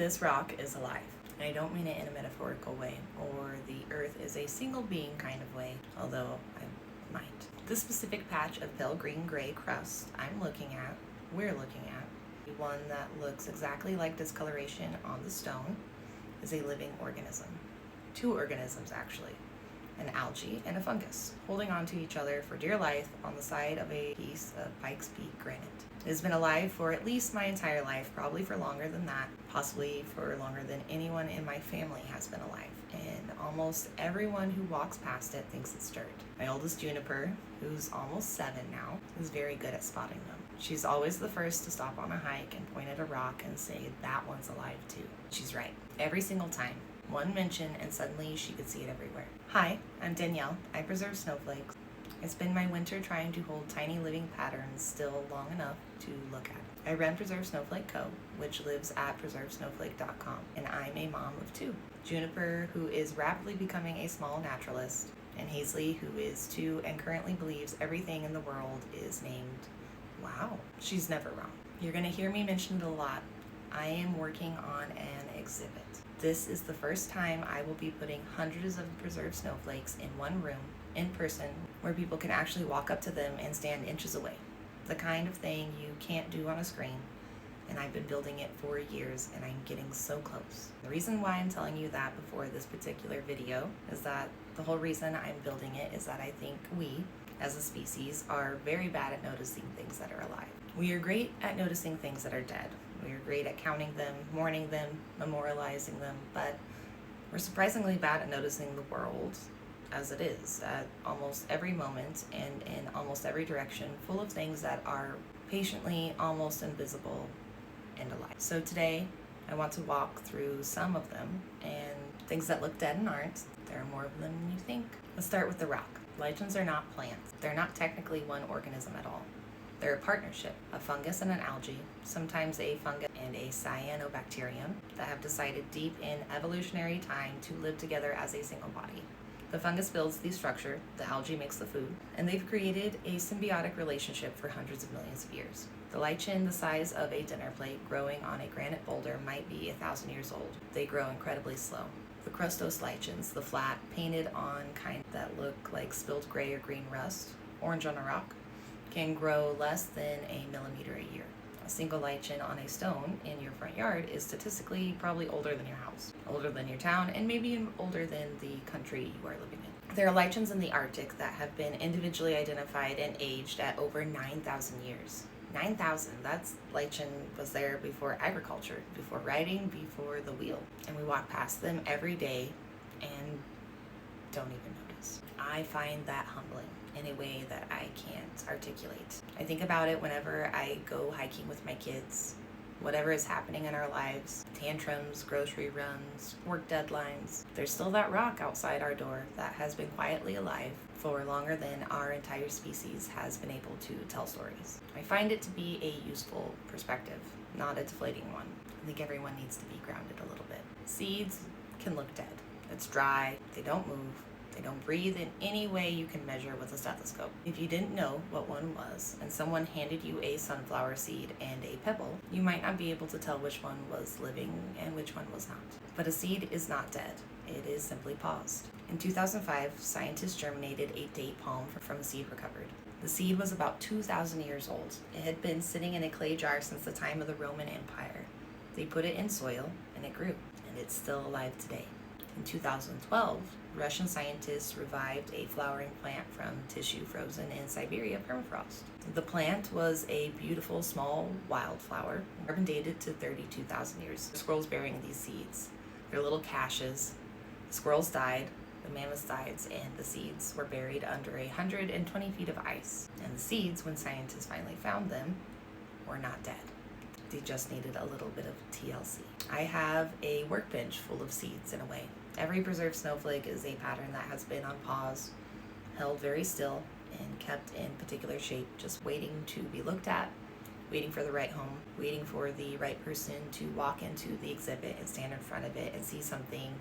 This rock is alive. And I don't mean it in a metaphorical way, or the earth is a single being kind of way, although I might. This specific patch of pale green-gray crust we're looking at, one that looks exactly like discoloration on the stone, is a living organism. Two organisms, actually. An algae and a fungus, holding on to each other for dear life on the side of a piece of Pikes Peak granite. It has been alive for at least my entire life, probably for longer than that, possibly for longer than anyone in my family has been alive, and almost everyone who walks past it thinks it's dirt. My oldest Juniper, who's almost 7 now, is very good at spotting them. She's always the first to stop on a hike and point at a rock and say, "That one's alive too." She's right, every single time. One mention and suddenly she could see it everywhere. Hi, I'm Danielle. I preserve snowflakes. I spend my winter trying to hold tiny living patterns still long enough to look at. I run Preserve Snowflake Co., which lives at preservesnowflake.com, and I'm a mom of 2. Juniper, who is rapidly becoming a small naturalist, and Hazley, who is 2 and currently believes everything in the world is named. Wow, she's never wrong. You're going to hear me mention it a lot. I am working on an exhibit. This is the first time I will be putting hundreds of preserved snowflakes in one room, in person, where people can actually walk up to them and stand inches away. The kind of thing you can't do on a screen, and I've been building it for years, and I'm getting so close. The reason why I'm telling you that before this particular video is that the whole reason I'm building it is that I think we, as a species, are very bad at noticing things that are alive. We are great at noticing things that are dead. We are great at counting them, mourning them, memorializing them, but we're surprisingly bad at noticing the world as it is, at almost every moment and in almost every direction, full of things that are patiently almost invisible and alive. So today, I want to walk through some of them, and things that look dead and aren't. There are more of them than you think. Let's start with the rock. Lichens are not plants. They're not technically one organism at all. They're a partnership, a fungus and an algae, sometimes a fungus and a cyanobacterium, that have decided deep in evolutionary time to live together as a single body. The fungus builds the structure, the algae makes the food, and they've created a symbiotic relationship for hundreds of millions of years. The lichen, the size of a dinner plate, growing on a granite boulder, might be 1,000 years old. They grow incredibly slow. The crustose lichens, the flat, painted on kind that look like spilled gray or green rust, orange on a rock, can grow less than a millimeter a year. A single lichen on a stone in your front yard is statistically probably older than your house, older than your town, and maybe older than the country you are living in. There are lichens in the Arctic that have been individually identified and aged at over 9,000 years. 9,000, that's lichen was there before agriculture, before writing, before the wheel. And we walk past them every day and don't even notice. I find that humbling in a way that I can't articulate. I think about it whenever I go hiking with my kids, whatever is happening in our lives, tantrums, grocery runs, work deadlines. There's still that rock outside our door that has been quietly alive for longer than our entire species has been able to tell stories. I find it to be a useful perspective, not a deflating one. I think everyone needs to be grounded a little bit. Seeds can look dead. It's dry, they don't move, they don't breathe in any way you can measure with a stethoscope. If you didn't know what one was, and someone handed you a sunflower seed and a pebble, you might not be able to tell which one was living and which one was not. But a seed is not dead. It is simply paused. In 2005, scientists germinated a date palm from a seed recovered. The seed was about 2,000 years old. It had been sitting in a clay jar since the time of the Roman Empire. They put it in soil, and it grew, and it's still alive today. In 2012, Russian scientists revived a flowering plant from tissue frozen in Siberia permafrost. The plant was a beautiful small wildflower, carbon dated to 32,000 years. The squirrels burying these seeds. They're little caches. The squirrels died, the mammoths died, and the seeds were buried under 120 feet of ice. And the seeds, when scientists finally found them, were not dead. They just needed a little bit of TLC. I have a workbench full of seeds in a way. Every preserved snowflake is a pattern that has been on pause, held very still, and kept in particular shape, just waiting to be looked at, waiting for the right home, waiting for the right person to walk into the exhibit and stand in front of it and see something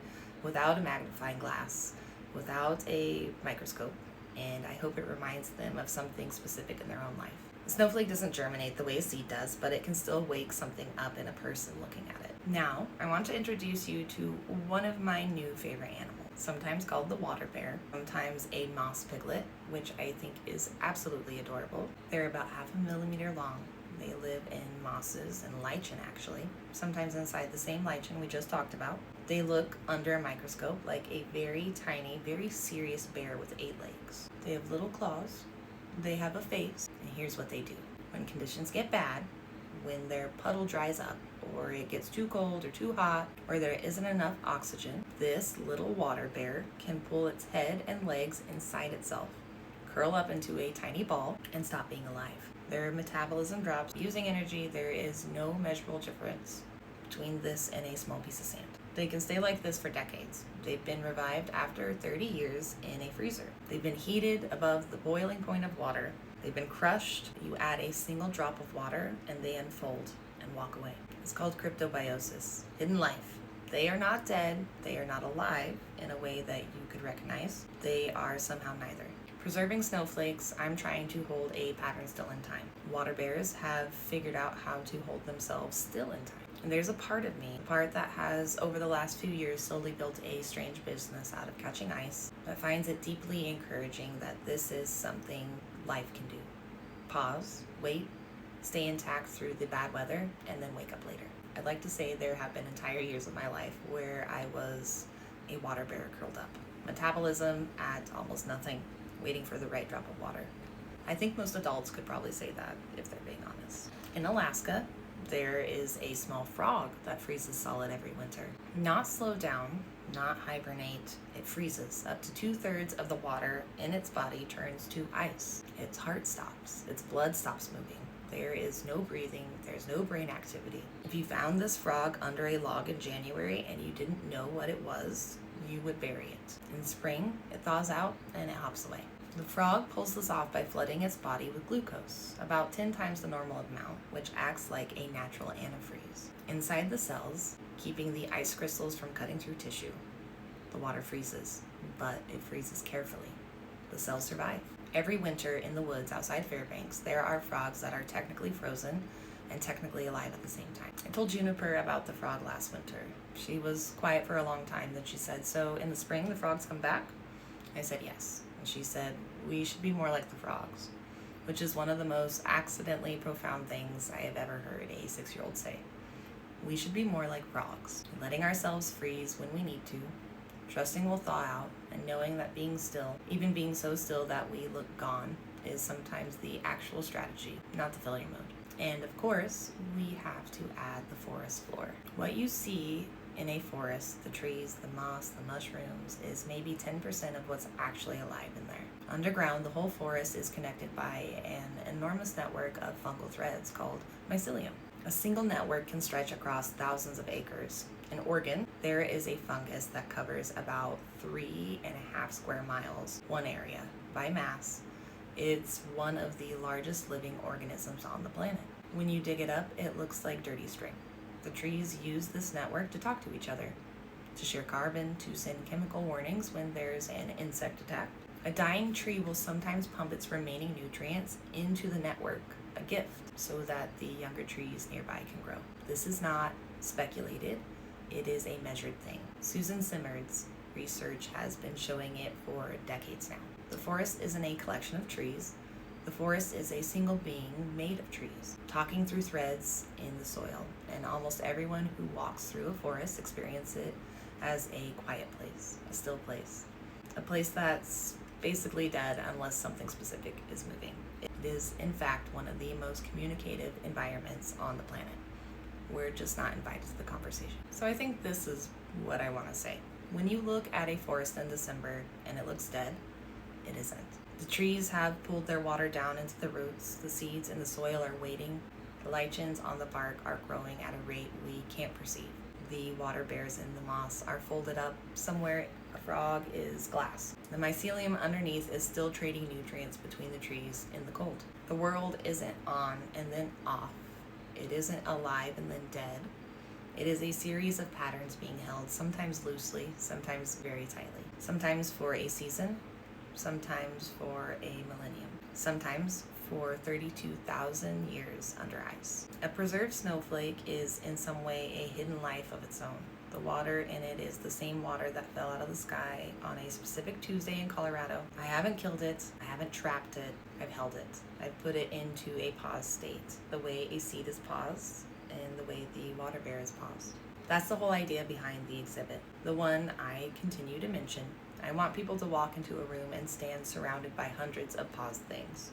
without a magnifying glass, without a microscope, and I hope it reminds them of something specific in their own life. The snowflake doesn't germinate the way a seed does, but it can still wake something up in a person looking at it. Now, I want to introduce you to one of my new favorite animals, sometimes called the water bear, sometimes a moss piglet, which I think is absolutely adorable. They're about 1/2 millimeter long. They live in mosses and lichen, actually, sometimes inside the same lichen we just talked about. They look under a microscope like a very tiny, very serious bear with 8 legs. They have little claws, they have a face, and here's what they do. When conditions get bad, when their puddle dries up, or it gets too cold or too hot, or there isn't enough oxygen, this little water bear can pull its head and legs inside itself, curl up into a tiny ball, and stop being alive. Their metabolism drops. Using energy, there is no measurable difference between this and a small piece of sand. They can stay like this for decades. They've been revived after 30 years in a freezer. They've been heated above the boiling point of water. They've been crushed. You add a single drop of water and they unfold and walk away. It's called cryptobiosis, hidden life. They are not dead. They are not alive in a way that you could recognize. They are somehow neither. Preserving snowflakes, I'm trying to hold a pattern still in time. Water bears have figured out how to hold themselves still in time. And there's a part of me, a part that has, over the last few years, slowly built a strange business out of catching ice, that finds it deeply encouraging that this is something life can do. Pause, wait, stay intact through the bad weather, and then wake up later. I'd like to say there have been entire years of my life where I was a water bear curled up. Metabolism at almost nothing, waiting for the right drop of water. I think most adults could probably say that if they're being honest. In Alaska, there is a small frog that freezes solid every winter. Not slow down, not hibernate, it freezes. Up to 2/3 of the water in its body turns to ice. Its heart stops, its blood stops moving. There is no breathing, there's no brain activity. If you found this frog under a log in January and you didn't know what it was, you would bury it. In spring, it thaws out and it hops away. The frog pulls this off by flooding its body with glucose, about 10 times the normal amount, which acts like a natural antifreeze. Inside the cells, keeping the ice crystals from cutting through tissue, the water freezes, but it freezes carefully. The cells survive. Every winter in the woods outside Fairbanks, there are frogs that are technically frozen and technically alive at the same time. I told Juniper about the frog last winter. She was quiet for a long time, then she said, "So in the spring the frogs come back?" I said yes. And she said, "We should be more like the frogs," which is one of the most accidentally profound things I have ever heard a 6-year-old say. We should be more like frogs, letting ourselves freeze when we need to, trusting we'll thaw out, and knowing that being still, even being so still that we look gone, is sometimes the actual strategy, not the failure mode. And of course, we have to add the forest floor. What you see in a forest, the trees, the moss, the mushrooms, is maybe 10% of what's actually alive in there. Underground, the whole forest is connected by an enormous network of fungal threads called Mycelium. A single network can stretch across thousands of acres. In Oregon, there is a fungus that covers about 3.5 square miles, one area. By mass, it's one of the largest living organisms on the planet. When you dig it up, it looks like dirty string. The trees use this network to talk to each other, to share carbon, to send chemical warnings when there's an insect attack. A dying tree will sometimes pump its remaining nutrients into the network, a gift, so that the younger trees nearby can grow. This is not speculated, it is a measured thing. Susan Simard's research has been showing it for decades now. The forest isn't a collection of trees. The forest is a single being made of trees, talking through threads in the soil, and almost everyone who walks through a forest experiences it as a quiet place, a still place, a place that's basically dead unless something specific is moving. It is, in fact, one of the most communicative environments on the planet. We're just not invited to the conversation. So I think this is what I want to say. When you look at a forest in December and it looks dead, it isn't. The trees have pulled their water down into the roots. The seeds in the soil are waiting. The lichens on the bark are growing at a rate we can't perceive. The water bears in the moss are folded up. Somewhere a frog is glass. The mycelium underneath is still trading nutrients between the trees in the cold. The world isn't on and then off. It isn't alive and then dead. It is a series of patterns being held, sometimes loosely, sometimes very tightly. Sometimes for a season, sometimes for a millennium, sometimes for 32,000 years under ice. A preserved snowflake is in some way a hidden life of its own. The water in it is the same water that fell out of the sky on a specific Tuesday in Colorado. I haven't killed it, I haven't trapped it, I've held it. I've put it into a pause state, the way a seed is paused and the way the water bear is paused. That's the whole idea behind the exhibit, the one I continue to mention. I want people to walk into a room and stand surrounded by hundreds of paused things.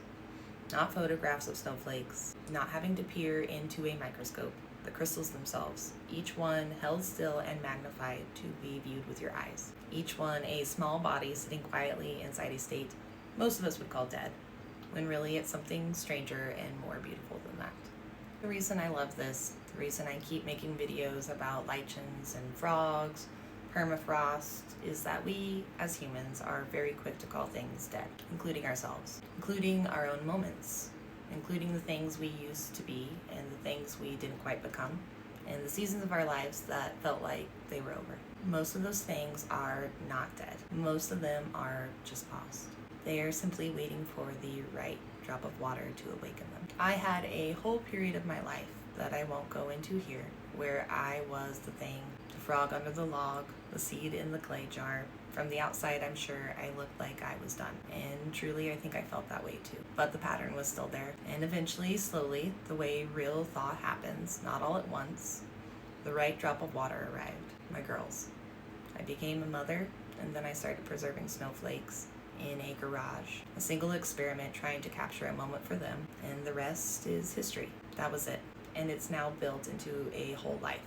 Not photographs of snowflakes, not having to peer into a microscope, the crystals themselves, each one held still and magnified to be viewed with your eyes. Each one a small body sitting quietly inside a state most of us would call dead, when really it's something stranger and more beautiful than that. The reason I love this, the reason I keep making videos about lichens and frogs, permafrost, is that we as humans are very quick to call things dead, including ourselves, including our own moments, including the things we used to be and the things we didn't quite become, and the seasons of our lives that felt like they were over. Most of those things are not dead. Most of them are just paused. They are simply waiting for the right drop of water to awaken them. I had a whole period of my life that I won't go into here, where I was the thing, the frog under the log, the seed in the clay jar. From the outside, I'm sure I looked like I was done. And truly, I think I felt that way too. But the pattern was still there. And eventually, slowly, the way real thaw happens, not all at once, the right drop of water arrived. My girls. I became a mother, and then I started preserving snowflakes in a garage. A single experiment trying to capture a moment for them, and the rest is history. That was it. And it's now built into a whole life.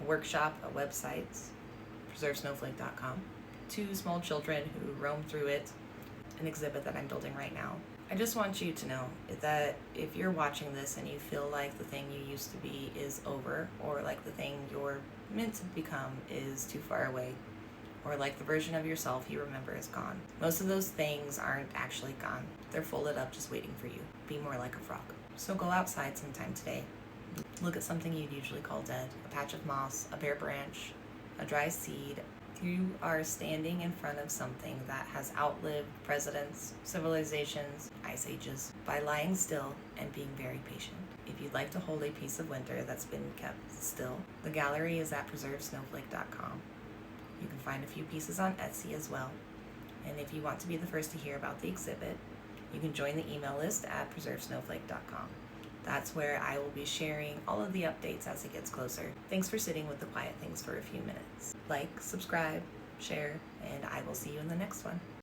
A workshop, a website, preservesnowflake.com. 2 small children who roam through it, an exhibit that I'm building right now. I just want you to know that if you're watching this and you feel like the thing you used to be is over, or like the thing you're meant to become is too far away, or like the version of yourself you remember is gone, most of those things aren't actually gone. They're folded up just waiting for you. Be more like a frog. So go outside sometime today. Look at something you'd usually call dead. A patch of moss, a bare branch, a dry seed. You are standing in front of something that has outlived presidents, civilizations, ice ages, by lying still and being very patient. If you'd like to hold a piece of winter that's been kept still, the gallery is at preservesnowflake.com. You can find a few pieces on Etsy as well. And if you want to be the first to hear about the exhibit, you can join the email list at preservesnowflake.com. That's where I will be sharing all of the updates as it gets closer. Thanks for sitting with the quiet things for a few minutes. Like, subscribe, share, and I will see you in the next one.